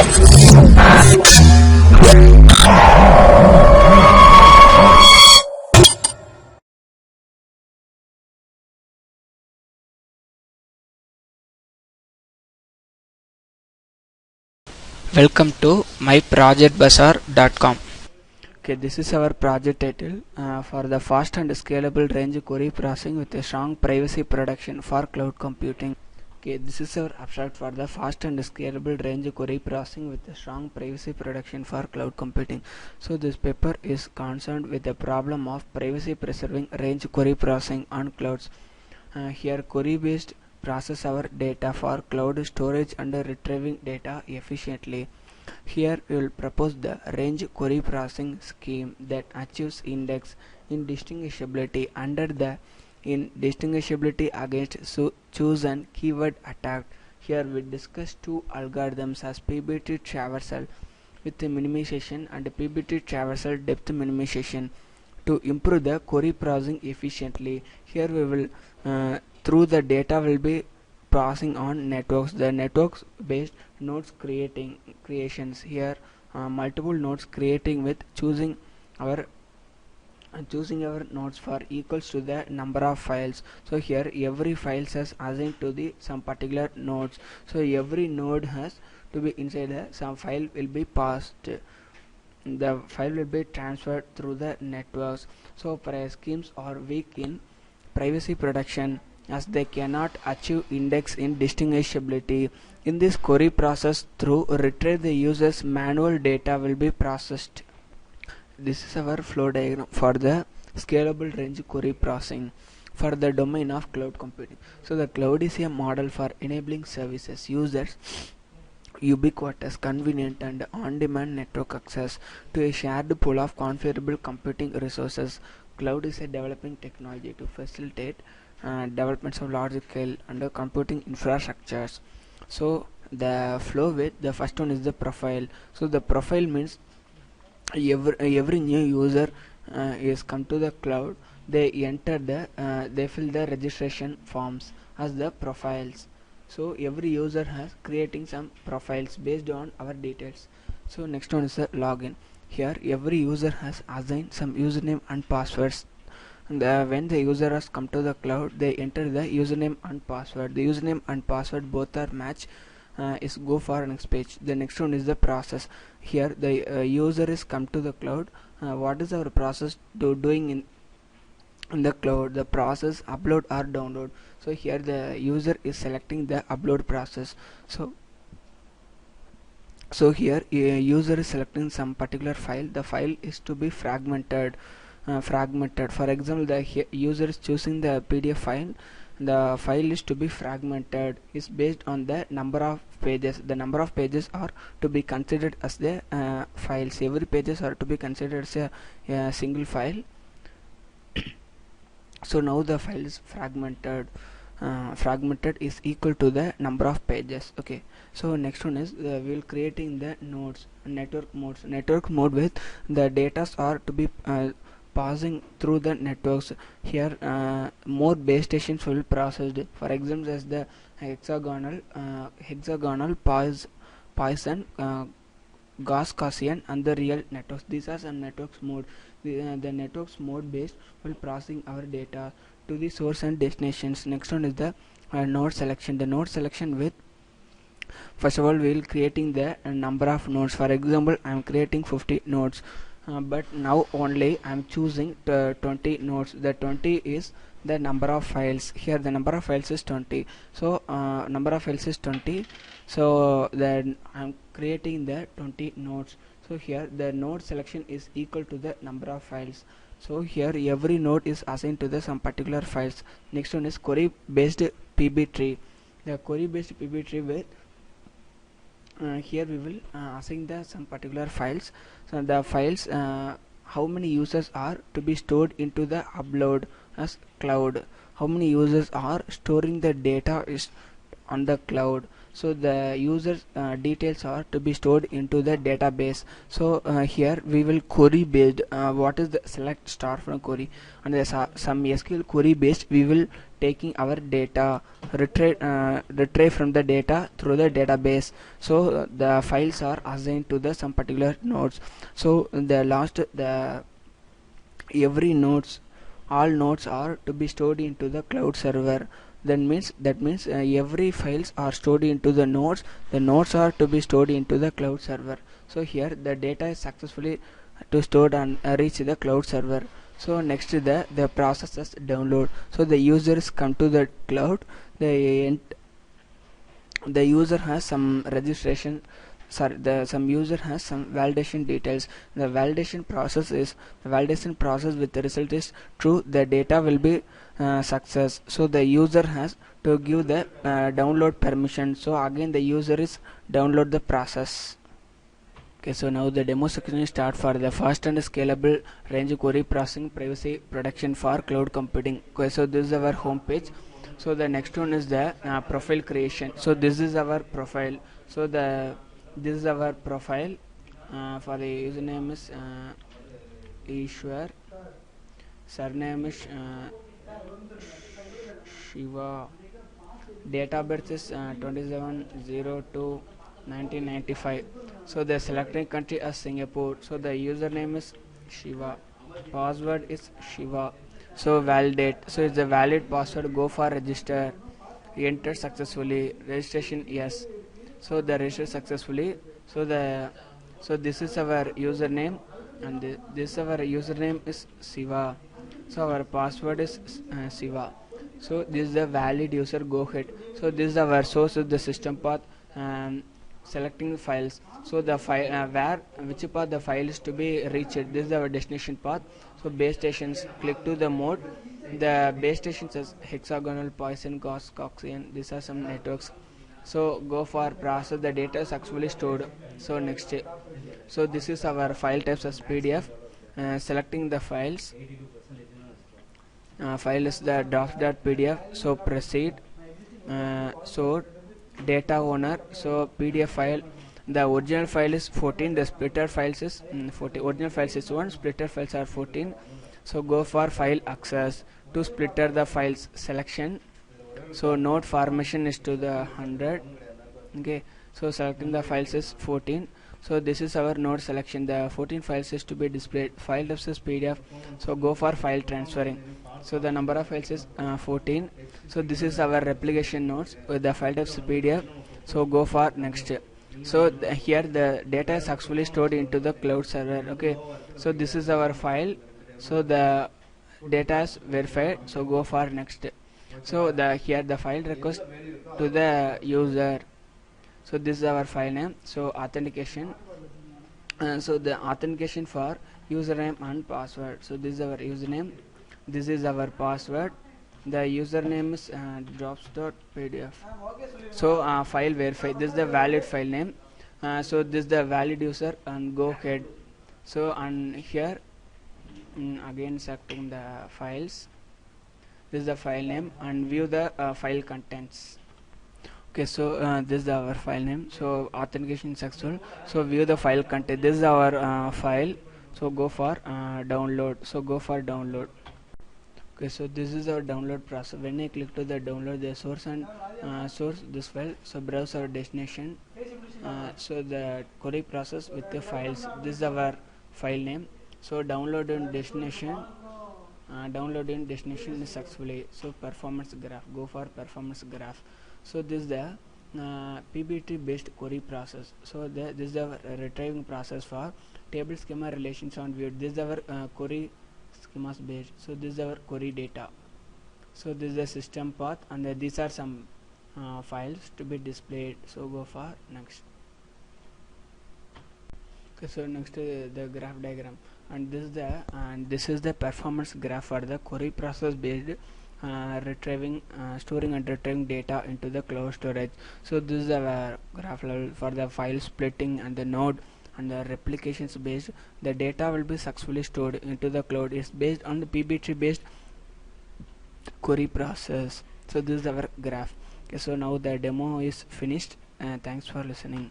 Welcome to myprojectbazaar.com. Okay, this is our project title for the fast and scalable range query processing with a strong privacy protection for cloud computing. Okay, this is our abstract for the fast and scalable range query processing with a strong privacy protection for cloud computing. So this paper is concerned with the problem of privacy preserving range query processing on clouds. Here query based process our data for cloud storage and retrieving data efficiently. Here we will propose the range query processing scheme that achieves index indistinguishability under the indistinguishability against choose and keyword attack. Here we discuss two algorithms as PBT traversal with minimization and PBT traversal depth minimization to improve the query processing efficiently. Here we will through the data will be processing on networks, the networks based nodes creations. Here multiple nodes creating with choosing our nodes for equals to the number of files. So here every file is assigned to the some particular nodes, so every node has to be inside some file will be passed, the file will be transferred through the networks. So price schemes are weak in privacy protection as they cannot achieve index indistinguishability. In this query process through retrieve the user's manual data will be processed. This is our flow diagram for the scalable range query processing for the domain of cloud computing. So the cloud is a model for enabling services users ubiquitous, convenient and on-demand network access to a shared pool of configurable computing resources. Cloud is a developing technology to facilitate developments of large-scale and computing infrastructures. So the flow with the first one is the profile. So the profile means every new user is come to the cloud, they enter they fill the registration forms as the profiles. So every user has creating some profiles based on our details. So next one is the login. Here every user has assigned some username and passwords, and when the user has come to the cloud, they enter the username and password. The username and password both are match, is go for next page. The next one is the process. Here the user is come to the cloud. What is our process doing in the cloud? The process upload or download. So here the user is selecting the upload process. So here a user is selecting some particular file. The file is to be fragmented. For example, the user is choosing the PDF file. The file is to be fragmented is based on the number of pages. The number of pages are to be considered as the files. Every pages are to be considered as a single file. So now the file is fragmented. Fragmented is equal to the number of pages. Okay, so next one is we'll creating the nodes, network mode with the data are to be passing through the networks. Here more base stations will be processed. For example, as the hexagonal Poisson, Gaussian and the real networks. These are some networks mode. The networks mode based will processing our data to the source and destinations. Next one is the node selection. The node selection with first of all we will creating the number of nodes. For example, I am creating 50 nodes, but now only I am choosing 20 nodes. The 20 is the number of files. Here the number of files is 20. So number of files is 20. So then I am creating the 20 nodes. So here the node selection is equal to the number of files. So here every node is assigned to the some particular files. Next one is query based PB tree. The query based PB tree with here we will assign the some particular files. So the files how many users are to be stored into the upload as cloud, how many users are storing the data is on the cloud. So the user details are to be stored into the database. So here we will query based, what is the select star from query, and there's some SQL query based we will taking our data, retrieve from the data through the database. So the files are assigned to the some particular nodes. So the every nodes, all nodes are to be stored into the cloud server. That means every files are stored into the nodes are to be stored into the cloud server. So here the data is successfully to stored and reach the cloud server. So next the processes download. So the users come to the cloud, the user has some registration, some user has some validation details. The validation process with the result is true, the data will be success. So the user has to give the download permission. So again the user is download the process. Okay, so now the demo section is start for the fast and scalable range query processing privacy protection for cloud computing. Okay, so this is our home page. So the next one is the profile creation. So this is our profile. So this is our profile. For the username is Ishwar, surname is Shiva, date of birth is 27/02/1995. So the selecting country as Singapore. So the username is Shiva, password is Shiva. So validate. So it's a valid password. Go for register. Enter successfully. Registration yes. So the register successfully. So this is our username, and this our username is Shiva. So our password is Shiva. So this is the valid user. Go ahead. So this is our source of the system path, and selecting the files. So the file which path the file is to be reached. This is our destination path. So base stations, click to the mode. The base stations is hexagonal, Poisson, Gauss, Coxian. These are some networks. So go for process the data successfully stored. So next, so this is our file types as PDF. Selecting the files, file is the docs.pdf. So proceed. So data owner, so PDF file, the original file is 14, the splitter files is 40. Original files is 1, splitter files are 14. So go for file access. To splitter the files, selection. So node formation is to the 100. Okay, so selecting the files is 14. So this is our node selection. The 14 files is to be displayed. File types is PDF. So go for file transferring. So the number of files is 14. So this is our replication nodes with the file types PDF. So go for next. So here the data is actually stored into the cloud server. Okay, so this is our file. So the data is verified. So go for next. So here the file request to the user. So this is our file name. So authentication. So the authentication for username and password. So this is our username. This is our password. The username is drops.pdf. So file verify. This is the valid file name. So this is the valid user, and go ahead. So and here again selecting the files. This is the file name, and view the file contents. Okay, so this is our file name. So authentication successful. So view the file content. This is our file. So go for download. So go for download. Okay, so this is our download process. When I click to the download the source and source this file, so browse our destination. So the query process with the files. This is our file name. So download in destination. Downloading destination is successfully. So performance graph. Go for performance graph. So this is the PBT based query process. So this is the retrieving process for table schema relations on view. This is our query schemas based. So this is our query data. So this is the system path, and these are some files to be displayed. So go for next. Okay, so next the graph diagram, and this is the performance graph for the query process based retrieving, storing and retrieving data into the cloud storage. So this is our graph level for the file splitting and the node and the replications based. The data will be successfully stored into the cloud. Is based on the PBT based query process. So this is our graph. Okay, so now the demo is finished, and thanks for listening.